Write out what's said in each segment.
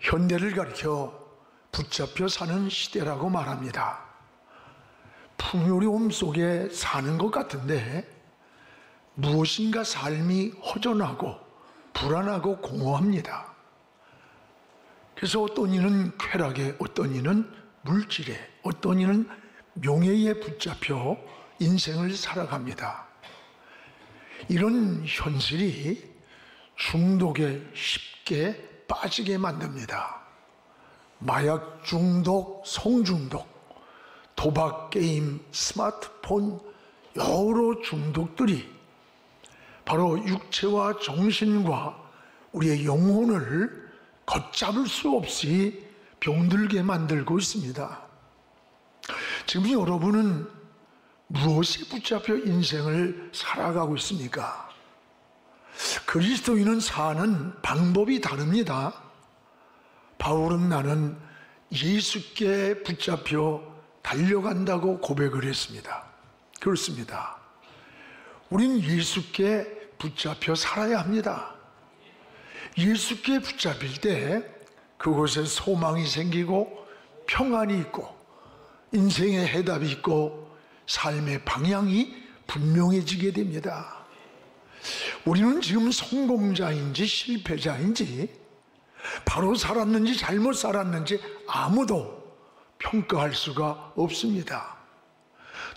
현대를 가리켜 붙잡혀 사는 시대라고 말합니다. 풍요로움 속에 사는 것 같은데 무엇인가 삶이 허전하고 불안하고 공허합니다. 그래서 어떤 이는 쾌락에, 어떤 이는 물질에, 어떤 이는 명예에 붙잡혀 인생을 살아갑니다. 이런 현실이 중독에 쉽게 빠지게 만듭니다. 마약 중독, 성중독, 도박 게임, 스마트폰, 여러 중독들이 바로 육체와 정신과 우리의 영혼을 걷잡을 수 없이 병들게 만들고 있습니다. 지금 여러분은 무엇에 붙잡혀 인생을 살아가고 있습니까? 그리스도인은 사는 방법이 다릅니다. 바울은 나는 예수께 붙잡혀 달려간다고 고백을 했습니다. 그렇습니다. 우린 예수께 붙잡혀 살아야 합니다. 예수께 붙잡힐 때 그곳에 소망이 생기고 평안이 있고 인생의 해답이 있고 삶의 방향이 분명해지게 됩니다. 우리는 지금 성공자인지 실패자인지 바로 살았는지 잘못 살았는지 아무도 평가할 수가 없습니다.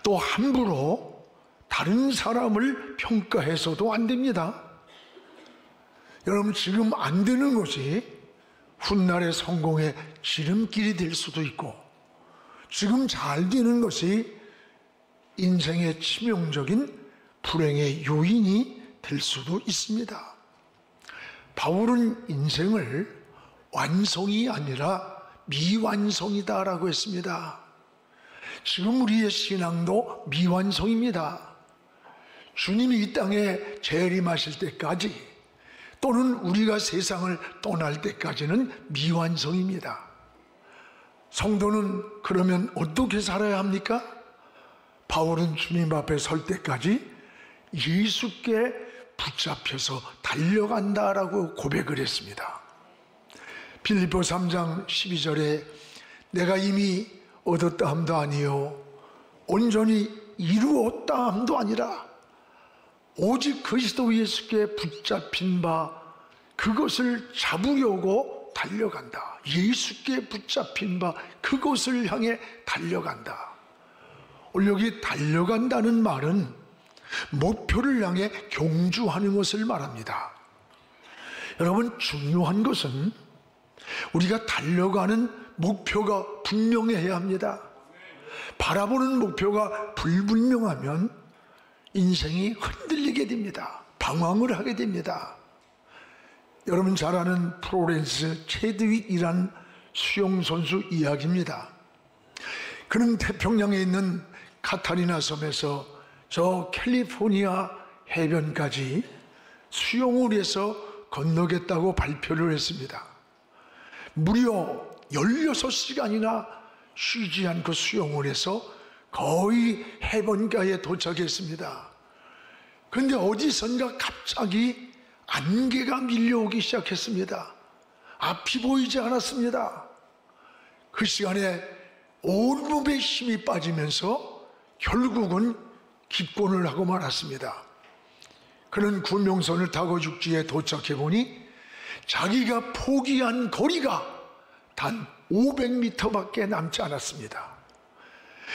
또 함부로 다른 사람을 평가해서도 안 됩니다. 여러분, 지금 안 되는 것이 훗날의 성공의 지름길이 될 수도 있고, 지금 잘 되는 것이 인생의 치명적인 불행의 요인이 될 수도 있습니다. 바울은 인생을 완성이 아니라 미완성이다라고 했습니다. 지금 우리의 신앙도 미완성입니다. 주님이 이 땅에 재림하실 때까지 또는 우리가 세상을 떠날 때까지는 미완성입니다. 성도는 그러면 어떻게 살아야 합니까? 바울은 주님 앞에 설 때까지 예수께 붙잡혀서 달려간다라고 고백을 했습니다. 빌립보 3장 12절에 내가 이미 얻었다 함도 아니요 온전히 이루었다 함도 아니라 오직 그리스도 예수께 붙잡힌 바 그것을 잡으려고 달려간다. 예수께 붙잡힌 바 그것을 향해 달려간다. 오늘 여기 달려간다는 말은 목표를 향해 경주하는 것을 말합니다. 여러분, 중요한 것은 우리가 달려가는 목표가 분명해야 합니다. 바라보는 목표가 불분명하면 인생이 흔들리게 됩니다. 방황을 하게 됩니다. 여러분 잘 아는 플로렌스 체드윅이란 수영선수 이야기입니다. 그는 태평양에 있는 카타리나 섬에서 저 캘리포니아 해변까지 수영을 해서 건너겠다고 발표를 했습니다. 무려 16시간이나 쉬지 않고 수영을 해서 거의 해변가에 도착했습니다. 그런데 어디선가 갑자기 안개가 밀려오기 시작했습니다. 앞이 보이지 않았습니다. 그 시간에 온몸에 힘이 빠지면서 결국은 기권을 하고 말았습니다. 그는 구명선을 타고 육지에 도착해 보니 자기가 포기한 거리가 단 500m밖에 남지 않았습니다.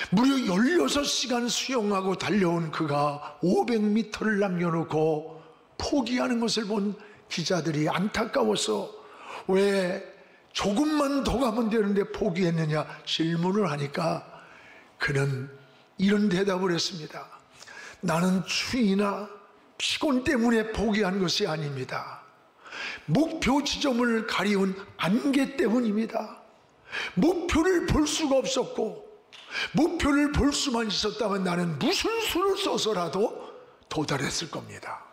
무려 16시간 수영하고 달려온 그가 500m를 남겨놓고 포기하는 것을 본 기자들이 안타까워서 왜 조금만 더 가면 되는데 포기했느냐 질문을 하니까 그는 이런 대답을 했습니다. 나는 추위나 피곤 때문에 포기한 것이 아닙니다. 목표 지점을 가리운 안개 때문입니다. 목표를 볼 수가 없었고 목표를 볼 수만 있었다면 나는 무슨 수를 써서라도 도달했을 겁니다.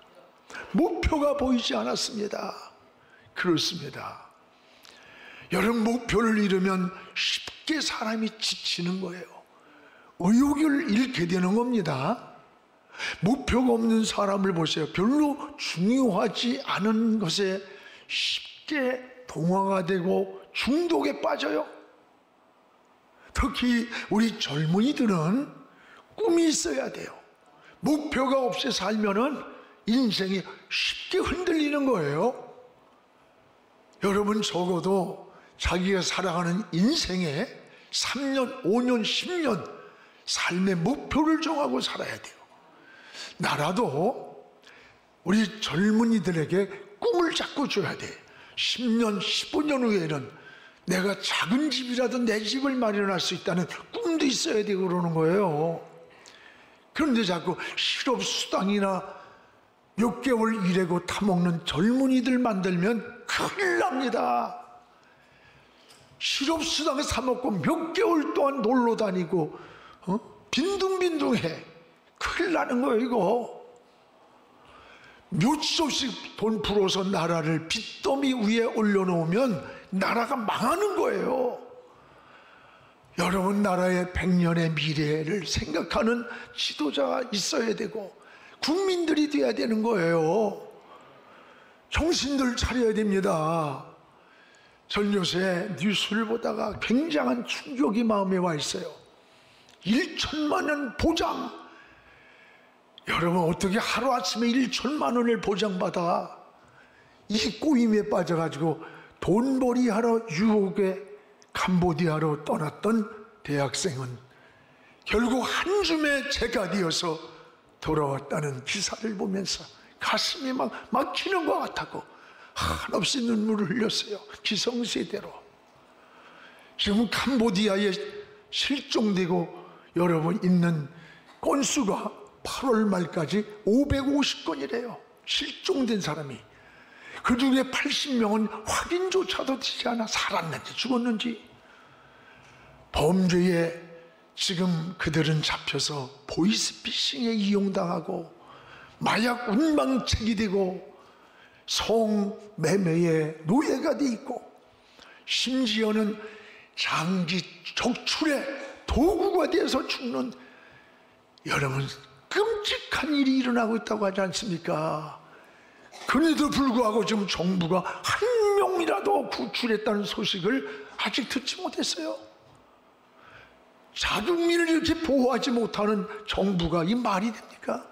목표가 보이지 않았습니다. 그렇습니다. 여러분, 목표를 잃으면 쉽게 사람이 지치는 거예요. 의욕을 잃게 되는 겁니다. 목표가 없는 사람을 보세요. 별로 중요하지 않은 것에 쉽게 동화가 되고 중독에 빠져요. 특히 우리 젊은이들은 꿈이 있어야 돼요. 목표가 없이 살면은 인생이 쉽게 흔들리는 거예요. 여러분 적어도 자기가 살아가는 인생에 3년, 5년, 10년 삶의 목표를 정하고 살아야 돼요. 나라도 우리 젊은이들에게 꿈을 자꾸 줘야 돼. 10년, 15년 후에는 내가 작은 집이라도 내 집을 마련할 수 있다는 꿈도 있어야 되고 그러는 거예요. 그런데 자꾸 실업수당이나 몇 개월 일하고 타먹는 젊은이들 만들면 큰일 납니다. 실업수당 사먹고 몇 개월 동안 놀러 다니고 빈둥빈둥해. 큰일 나는 거예요 이거. 몇십씩 돈 풀어서 나라를 빚더미 위에 올려놓으면 나라가 망하는 거예요. 여러분, 나라의 100년의 미래를 생각하는 지도자가 있어야 되고 국민들이 돼야 되는 거예요. 정신들 차려야 됩니다. 전 요새 뉴스를 보다가 굉장한 충격이 마음에 와 있어요. 1천만 원 보장. 여러분, 어떻게 하루아침에 1천만 원을 보장받아? 이 꼬임에 빠져가지고 돈벌이 하러 유혹에 캄보디아로 떠났던 대학생은 결국 한 줌의 재가 되어서 돌아왔다는 기사를 보면서 가슴이 막 막히는 것 같았고 한없이 눈물을 흘렸어요. 기성세대로. 지금 캄보디아에 실종되고 여러분 있는 건수가 8월 말까지 550건이래요. 실종된 사람이. 그 중에 80명은 확인조차도 되지 않아 살았는지 죽었는지. 범죄에 지금 그들은 잡혀서 보이스피싱에 이용당하고 마약 운방책이 되고 성매매의 노예가 돼 있고 심지어는 장기 적출의 도구가 돼서 죽는, 여러분 끔찍한 일이 일어나고 있다고 하지 않습니까? 그런데도 불구하고 지금 정부가 한 명이라도 구출했다는 소식을 아직 듣지 못했어요. 자국민을 이렇게 보호하지 못하는 정부가 이 말이 됩니까?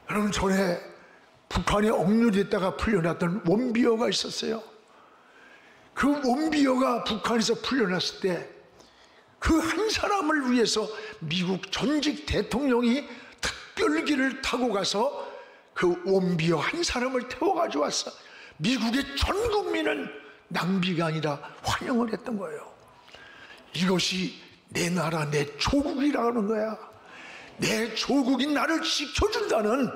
여러분, 전에 북한에 억류됐다가 풀려났던 원비어가 있었어요. 그 원비어가 북한에서 풀려났을 때 그 한 사람을 위해서 미국 전직 대통령이 특별기를 타고 가서 그 원비어 한 사람을 태워가지고 왔어. 미국의 전 국민은 낭비가 아니라 환영을 했던 거예요. 이것이 내 나라, 내 조국이라는 거야. 내 조국이 나를 지켜준다는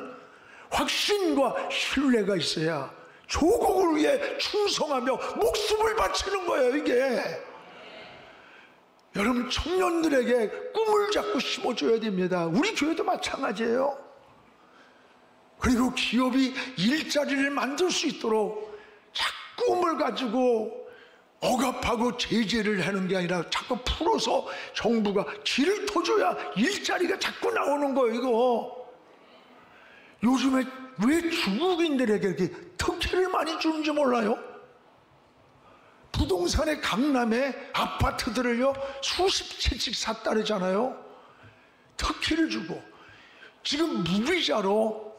확신과 신뢰가 있어야 조국을 위해 충성하며 목숨을 바치는 거예요, 이게. 여러분, 청년들에게 꿈을 자꾸 심어줘야 됩니다. 우리 교회도 마찬가지예요. 그리고 기업이 일자리를 만들 수 있도록 자꾸 꿈을 가지고 억압하고 제재를 하는 게 아니라 자꾸 풀어서 정부가 길을 터줘야 일자리가 자꾸 나오는 거예요, 이거. 요즘에 왜 중국인들에게 이렇게 특혜를 많이 주는지 몰라요? 부동산의 강남에 아파트들을요 수십 채씩 샀다르잖아요. 특혜를 주고. 지금 무비자로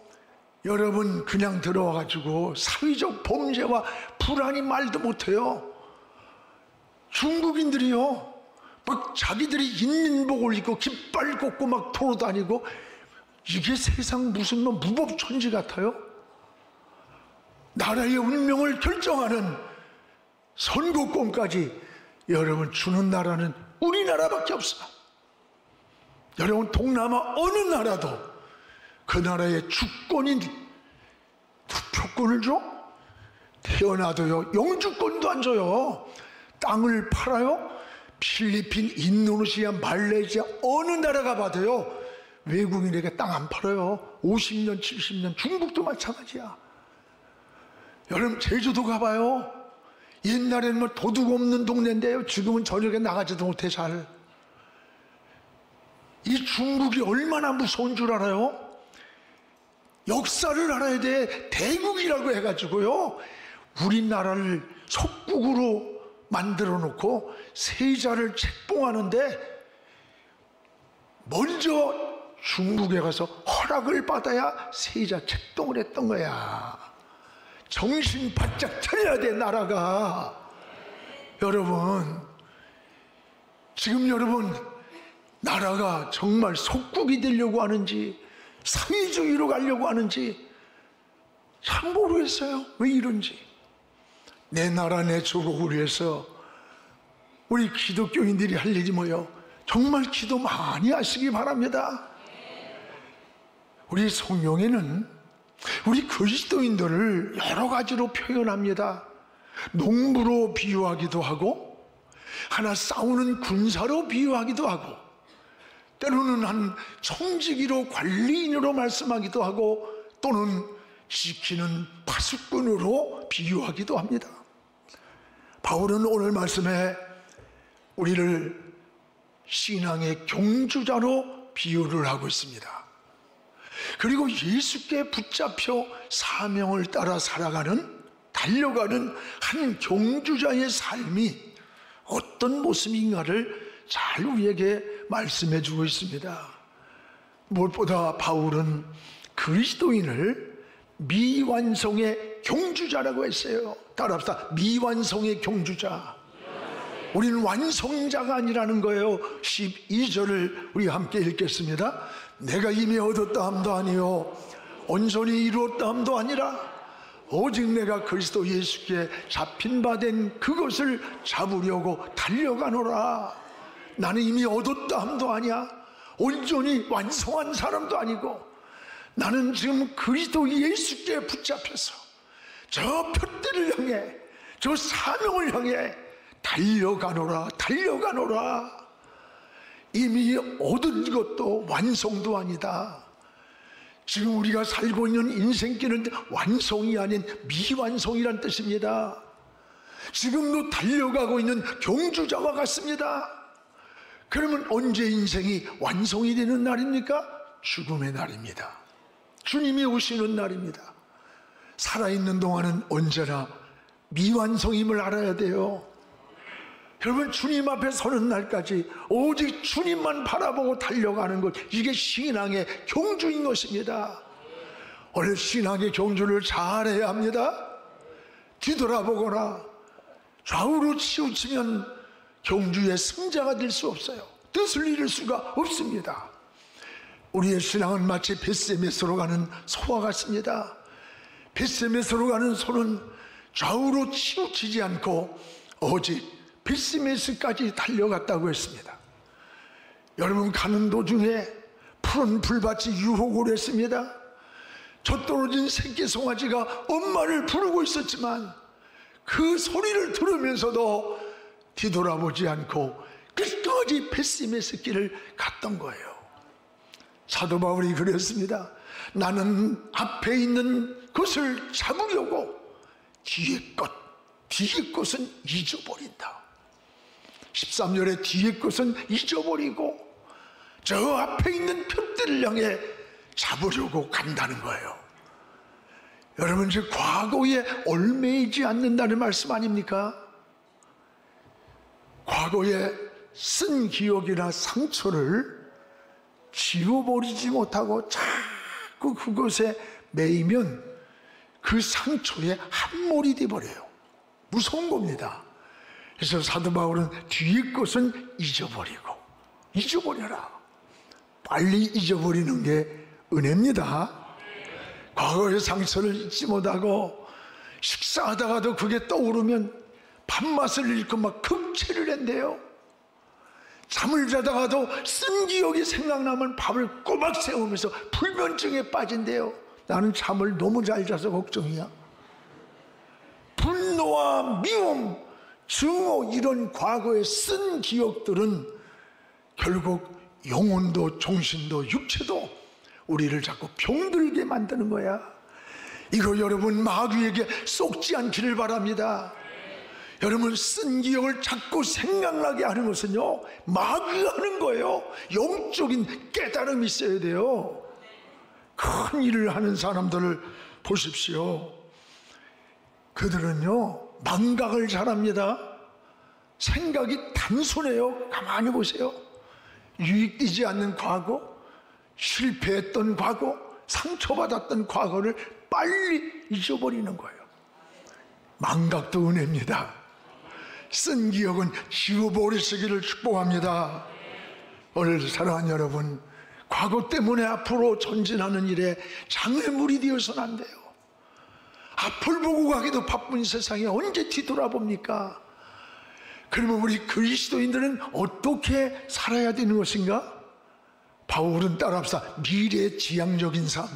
여러분 그냥 들어와가지고 사회적 범죄와 불안이 말도 못해요. 중국인들이요 막 자기들이 인민복을 입고 깃발 꽂고 막 돌아다니고, 이게 세상 무슨 무법천지 같아요? 나라의 운명을 결정하는 선거권까지 여러분 주는 나라는 우리나라밖에 없어. 여러분, 동남아 어느 나라도 그 나라의 주권인 투표권을 줘? 태어나도요 영주권도 안 줘요. 땅을 팔아요. 필리핀, 인도네시아, 말레이시아 어느 나라가 봐도요 외국인에게 땅 안 팔아요. 50년, 70년. 중국도 마찬가지야. 여러분, 제주도 가봐요. 옛날에는 뭐 도둑 없는 동네인데요 지금은 저녁에 나가지도 못해 잘. 이 중국이 얼마나 무서운 줄 알아요? 역사를 알아야 돼. 대국이라고 해가지고요 우리나라를 속국으로 만들어 놓고 세자를 책봉하는데 먼저 중국에 가서 허락을 받아야 세자 책봉을 했던 거야. 정신 바짝 차려야 돼, 나라가. 여러분, 지금 여러분, 나라가 정말 속국이 되려고 하는지 사회주의로 가려고 하는지 참 모르겠어요. 왜 이런지. 내 나라 내 조국을 위해서 우리 기독교인들이 할 일이 뭐요? 정말 기도 많이 하시기 바랍니다. 우리 성경에는 우리 그리스도인들을 여러 가지로 표현합니다. 농부로 비유하기도 하고, 하나 싸우는 군사로 비유하기도 하고, 때로는 한 청지기로 관리인으로 말씀하기도 하고, 또는 지키는 파수꾼으로 비유하기도 합니다. 바울은 오늘 말씀에 우리를 신앙의 경주자로 비유를 하고 있습니다. 그리고 예수께 붙잡혀 사명을 따라 살아가는, 달려가는 한 경주자의 삶이 어떤 모습인가를 잘 우리에게 말씀해 주고 있습니다. 무엇보다 바울은 그리스도인을 미완성의 경주자라고 했어요. 따라합시다. 미완성의 경주자. 우리는 완성자가 아니라는 거예요. 12절을 우리 함께 읽겠습니다. 내가 이미 얻었다 함도 아니요 온전히 이루었다 함도 아니라 오직 내가 그리스도 예수께 잡힌 바 된 그것을 잡으려고 달려가노라. 나는 이미 얻었다 함도 아니야, 온전히 완성한 사람도 아니고, 나는 지금 그리스도 예수께 붙잡혀서 저 표대를 향해, 저 사명을 향해 달려가노라, 달려가노라. 이미 얻은 것도 완성도 아니다. 지금 우리가 살고 있는 인생길은 완성이 아닌 미완성이란 뜻입니다. 지금도 달려가고 있는 경주자와 같습니다. 그러면 언제 인생이 완성이 되는 날입니까? 죽음의 날입니다. 주님이 오시는 날입니다. 살아있는 동안은 언제나 미완성임을 알아야 돼요. 여러분, 주님 앞에 서는 날까지 오직 주님만 바라보고 달려가는 것, 이게 신앙의 경주인 것입니다. 오늘 신앙의 경주를 잘해야 합니다. 뒤돌아보거나 좌우로 치우치면 경주의 승자가 될 수 없어요. 뜻을 잃을 수가 없습니다. 우리의 신앙은 마치 벳세메스로 가는 소와 같습니다. 벳세메스로 가는 소는 좌우로 치우치지 않고 오직 벳세메스까지 달려갔다고 했습니다. 여러분, 가는 도중에 푸른 풀밭이 유혹을 했습니다. 젖떨어진 새끼 송아지가 엄마를 부르고 있었지만 그 소리를 들으면서도 뒤돌아보지 않고 끝까지 벳세메스 길을 갔던 거예요. 사도 바울이 그랬습니다. 나는 앞에 있는 것을 잡으려고 뒤에 것은 잊어버린다. 13절에 뒤에 것은 잊어버리고 저 앞에 있는 표대를 향해 잡으려고 간다는 거예요. 여러분, 즉 과거에 얽매이지 않는다는 말씀 아닙니까? 과거에 쓴 기억이나 상처를 지워버리지 못하고 자꾸 그것에 매이면 그 상처에 함몰이 되어버려요. 무서운 겁니다. 그래서 사도 바울은 뒤의 것은 잊어버려라. 빨리 잊어버리는 게 은혜입니다. 과거의 상처를 잊지 못하고 식사하다가도 그게 떠오르면 밥맛을 잃고 막 극체를 한대요. 잠을 자다가도 쓴 기억이 생각나면 밥을 꼬박 세우면서 불면증에 빠진대요. 나는 잠을 너무 잘 자서 걱정이야. 분노와 미움, 증오, 이런 과거에 쓴 기억들은 결국 영혼도 정신도 육체도 우리를 자꾸 병들게 만드는 거야. 이거 여러분 마귀에게 속지 않기를 바랍니다. 여러분, 쓴 기억을 자꾸 생각나게 하는 것은요, 마귀가 하는 거예요. 영적인 깨달음이 있어야 돼요. 큰 일을 하는 사람들을 보십시오. 그들은요 망각을 잘합니다. 생각이 단순해요. 가만히 보세요. 유익되지 않는 과거, 실패했던 과거, 상처받았던 과거를 빨리 잊어버리는 거예요. 망각도 은혜입니다. 쓴 기억은 지워버리시기를 축복합니다. 오늘 사랑하는 여러분, 과거 때문에 앞으로 전진하는 일에 장애물이 되어서는 안 돼요. 앞을 보고 가기도 바쁜 세상에 언제 뒤돌아봅니까? 그러면 우리 그리스도인들은 어떻게 살아야 되는 것인가? 바울은 따라합시다. 미래지향적인 삶.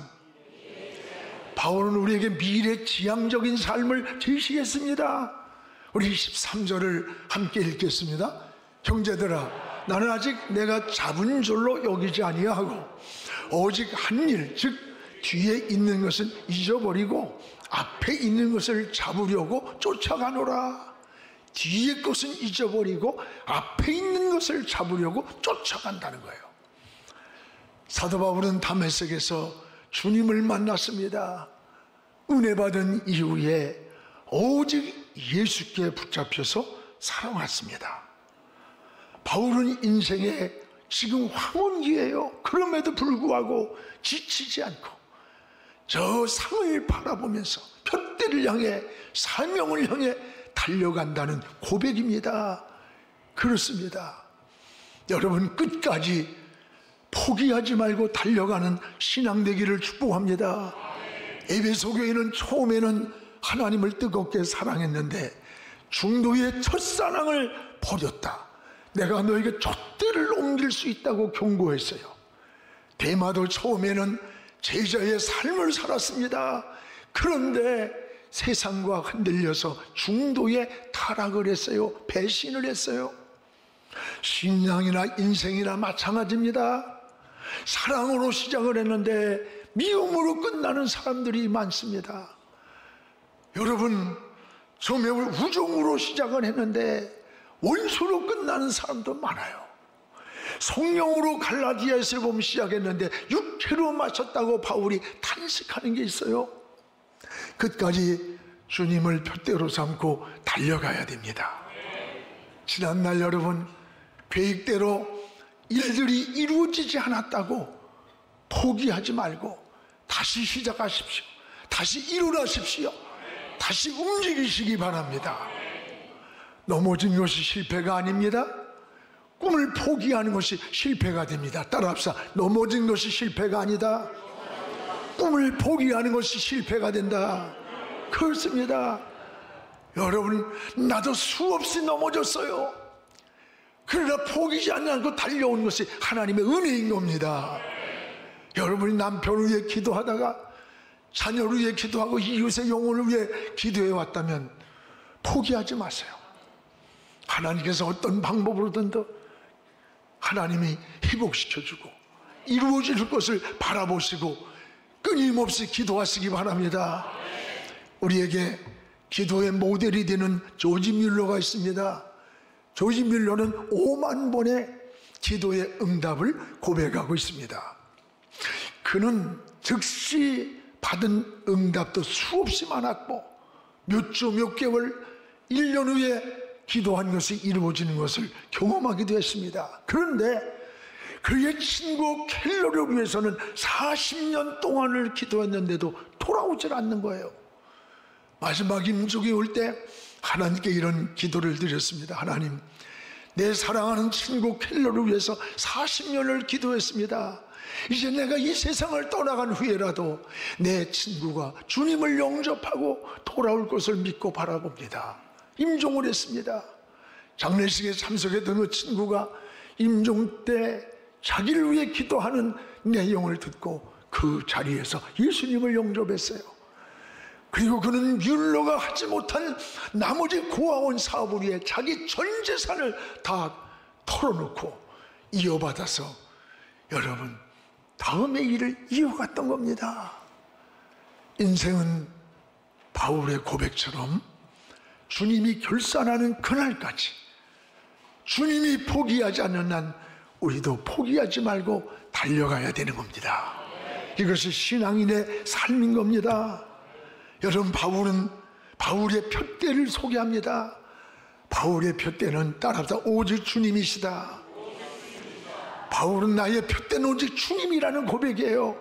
바울은 우리에게 미래지향적인 삶을 제시했습니다. 우리 23절을 함께 읽겠습니다. 형제들아, 나는 아직 내가 잡은 줄로 여기지 아니하고 오직 한 일, 즉 뒤에 있는 것은 잊어버리고 앞에 있는 것을 잡으려고 쫓아가노라. 뒤에 것은 잊어버리고 앞에 있는 것을 잡으려고 쫓아간다는 거예요. 사도 바울은 다메섹에서 주님을 만났습니다. 은혜 받은 이후에 오직 예수께 붙잡혀서 살아왔습니다. 바울은 인생에 지금 황혼기예요. 그럼에도 불구하고 지치지 않고 저 상을 바라보면서 푯대를 향해 사명을 향해 달려간다는 고백입니다. 그렇습니다. 여러분 끝까지 포기하지 말고 달려가는 신앙 되기를 축복합니다. 에베소 교회는 처음에는 하나님을 뜨겁게 사랑했는데 중도의 첫사랑을 버렸다. 내가 너에게 촛대를 옮길 수 있다고 경고했어요. 데마도 처음에는 제자의 삶을 살았습니다. 그런데 세상과 흔들려서 중도에 타락을 했어요. 배신을 했어요. 신앙이나 인생이나 마찬가지입니다. 사랑으로 시작을 했는데 미움으로 끝나는 사람들이 많습니다. 여러분, 소명을 우정으로 시작을 했는데 원수로 끝나는 사람도 많아요. 성령으로 갈라디아에서 보면 시작했는데 육체로 마쳤다고 바울이 탄식하는 게 있어요. 끝까지 주님을 푯대로 삼고 달려가야 됩니다. 지난날 여러분, 계획대로 일들이 이루어지지 않았다고 포기하지 말고 다시 시작하십시오. 다시 일어나십시오. 다시 움직이시기 바랍니다. 넘어진 것이 실패가 아닙니다. 꿈을 포기하는 것이 실패가 됩니다. 따라합시다. 넘어진 것이 실패가 아니다. 꿈을 포기하는 것이 실패가 된다. 그렇습니다. 여러분, 나도 수없이 넘어졌어요. 그러나 포기하지 않고 달려온 것이 하나님의 은혜인 겁니다. 여러분이 남편을 위해 기도하다가 자녀를 위해 기도하고 이웃의 영혼을 위해 기도해 왔다면 포기하지 마세요. 하나님께서 어떤 방법으로든 더 하나님이 회복시켜주고 이루어질 것을 바라보시고 끊임없이 기도하시기 바랍니다. 우리에게 기도의 모델이 되는 조지 뮬러가 있습니다. 조지 뮬러는 5만 번의 기도의 응답을 고백하고 있습니다. 그는 즉시 받은 응답도 수없이 많았고 몇 주 몇 개월 1년 후에 기도한 것이 이루어지는 것을 경험하기도 했습니다. 그런데 그의 친구 켈러를 위해서는 40년 동안을 기도했는데도 돌아오질 않는 거예요. 마지막 임종이 올 때 하나님께 이런 기도를 드렸습니다. 하나님, 내 사랑하는 친구 켈러를 위해서 40년을 기도했습니다. 이제 내가 이 세상을 떠나간 후에라도 내 친구가 주님을 영접하고 돌아올 것을 믿고 바라봅니다. 임종을 했습니다. 장례식에 참석했던 그 친구가 임종 때 자기를 위해 기도하는 내용을 듣고 그 자리에서 예수님을 영접했어요. 그리고 그는 뮬러가 하지 못한 나머지 고아원 사업을 위해 자기 전 재산을 다 털어놓고 이어받아서 여러분 다음의 일을 이어갔던 겁니다. 인생은 바울의 고백처럼 주님이 결산하는 그날까지 주님이 포기하지 않는 한 우리도 포기하지 말고 달려가야 되는 겁니다. 이것이 신앙인의 삶인 겁니다. 여러분, 바울은 바울의 푯대를 소개합니다. 바울의 푯대는 따라서 오직 주님이시다. 바울은 나의 푯대는 오직 주님이라는 고백이에요.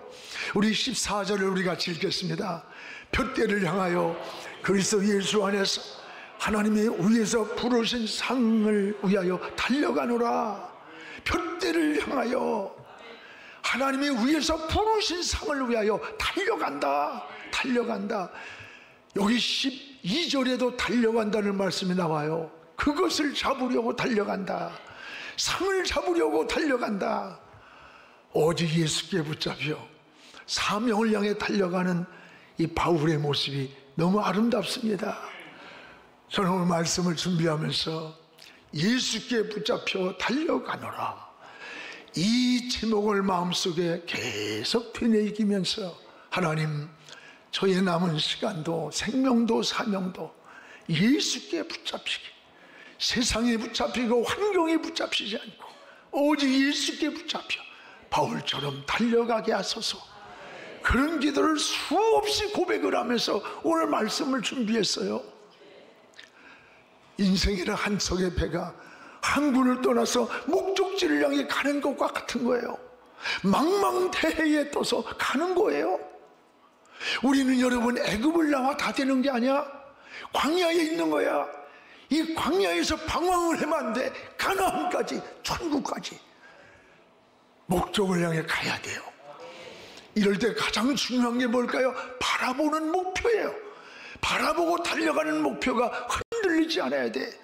우리 14절을 우리 같이 읽겠습니다. 푯대를 향하여 그리스도 예수 안에서 하나님이 위에서 부르신 상을 위하여 달려가노라. 푯대를 향하여 하나님이 위에서 부르신 상을 위하여 달려간다. 여기 12절에도 달려간다는 말씀이 나와요. 그것을 잡으려고 달려간다. 상을 잡으려고 달려간다. 오직 예수께 붙잡혀 사명을 향해 달려가는 이 바울의 모습이 너무 아름답습니다. 저는 오늘 말씀을 준비하면서 예수께 붙잡혀 달려가노라, 이 제목을 마음속에 계속 되뇌이기면서 하나님, 저의 남은 시간도 생명도 사명도 예수께 붙잡히게, 세상에 붙잡히고 환경에 붙잡히지 않고 오직 예수께 붙잡혀 바울처럼 달려가게 하소서. 그런 기도를 수없이 고백을 하면서 오늘 말씀을 준비했어요. 인생이란 한 척의 배가 항구를 떠나서 목적지를 향해 가는 것과 같은 거예요. 망망대해에 떠서 가는 거예요. 우리는 여러분 애굽을 나와 다 되는 게 아니야. 광야에 있는 거야. 이 광야에서 방황을 하면 안 돼. 가나안까지, 천국까지 목적을 향해 가야 돼요. 이럴 때 가장 중요한 게 뭘까요? 바라보는 목표예요. 바라보고 달려가는 목표가 흔들리지 않아야 돼.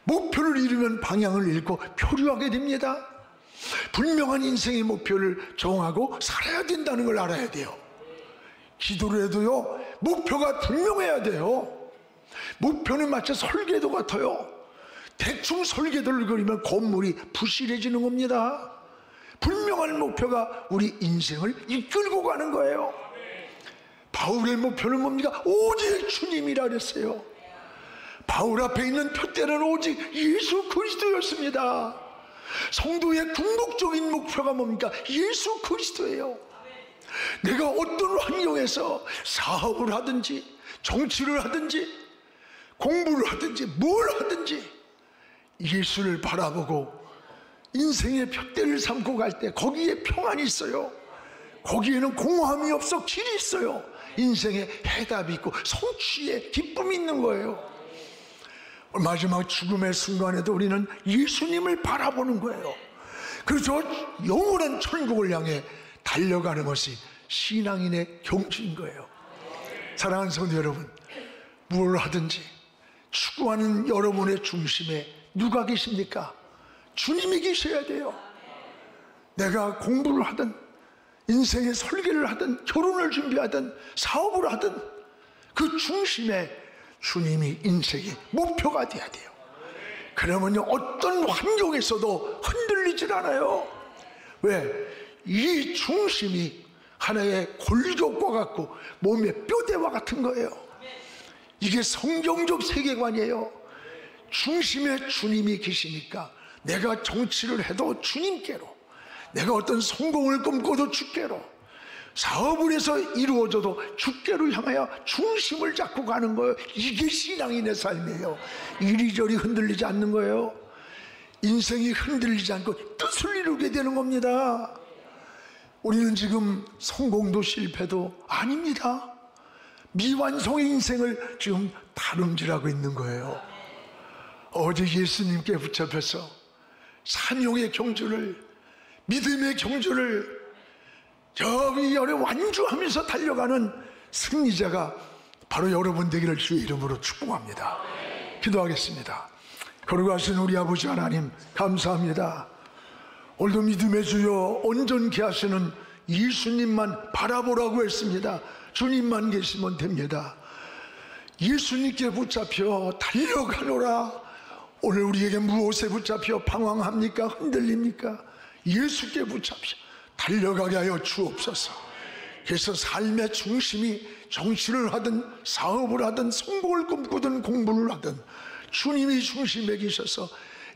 목표를 잃으면 방향을 잃고 표류하게 됩니다. 분명한 인생의 목표를 정하고 살아야 된다는 걸 알아야 돼요. 기도를 해도요, 목표가 분명해야 돼요. 목표는 마치 설계도 같아요. 대충 설계도를 그리면 건물이 부실해지는 겁니다. 분명한 목표가 우리 인생을 이끌고 가는 거예요. 바울의 목표는 뭡니까? 오직 주님이라 그랬어요. 바울 앞에 있는 푯대는 오직 예수 그리스도였습니다. 성도의 궁극적인 목표가 뭡니까? 예수 그리스도예요. 내가 어떤 환경에서 사업을 하든지 정치를 하든지 공부를 하든지 뭘 하든지 예수를 바라보고 인생의 푯대를 삼고 갈 때 거기에 평안이 있어요. 거기에는 공허함이 없어 길이 있어요. 인생에 해답이 있고 성취의 기쁨이 있는 거예요. 마지막 죽음의 순간에도 우리는 예수님을 바라보는 거예요. 그래서 영원한 천국을 향해 달려가는 것이 신앙인의 경주인 거예요. 사랑하는 성도 여러분, 무엇을 하든지 추구하는 여러분의 중심에 누가 계십니까? 주님이 계셔야 돼요. 내가 공부를 하든 인생의 설계를 하든 결혼을 준비하든 사업을 하든 그 중심에 주님이 인생의 목표가 돼야 돼요. 그러면 어떤 환경에서도 흔들리질 않아요. 왜? 이 중심이 하나의 골격과 같고 몸의 뼈대와 같은 거예요. 이게 성경적 세계관이에요. 중심에 주님이 계시니까 내가 정치를 해도 주님께로, 내가 어떤 성공을 꿈꿔도 주께로, 사업을 해서 이루어져도 주께로 향하여 중심을 잡고 가는 거예요. 이게 신앙인의 삶이에요. 이리저리 흔들리지 않는 거예요. 인생이 흔들리지 않고 뜻을 이루게 되는 겁니다. 우리는 지금 성공도 실패도 아닙니다. 미완성의 인생을 지금 다름질하고 있는 거예요. 어제 예수님께 붙잡혀서 사명의 경주를, 믿음의 경주를 저기 열에 완주하면서 달려가는 승리자가 바로 여러분 되기를 주의 이름으로 축복합니다. 기도하겠습니다. 거룩하신 우리 아버지 하나님, 감사합니다. 오늘도 믿음의 주여 온전케 하시는 예수님만 바라보라고 했습니다. 주님만 계시면 됩니다. 예수님께 붙잡혀 달려가노라. 오늘 우리에게 무엇에 붙잡혀 방황합니까? 흔들립니까? 예수께 붙잡혀 달려가게 하여 주옵소서. 그래서 삶의 중심이 정치를 하든 사업을 하든 성공을 꿈꾸든 공부를 하든 주님이 중심에 계셔서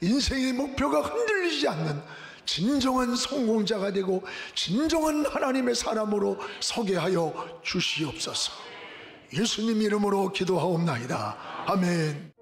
인생의 목표가 흔들리지 않는 진정한 성공자가 되고 진정한 하나님의 사람으로 서게 하여 주시옵소서. 예수님 이름으로 기도하옵나이다. 아멘.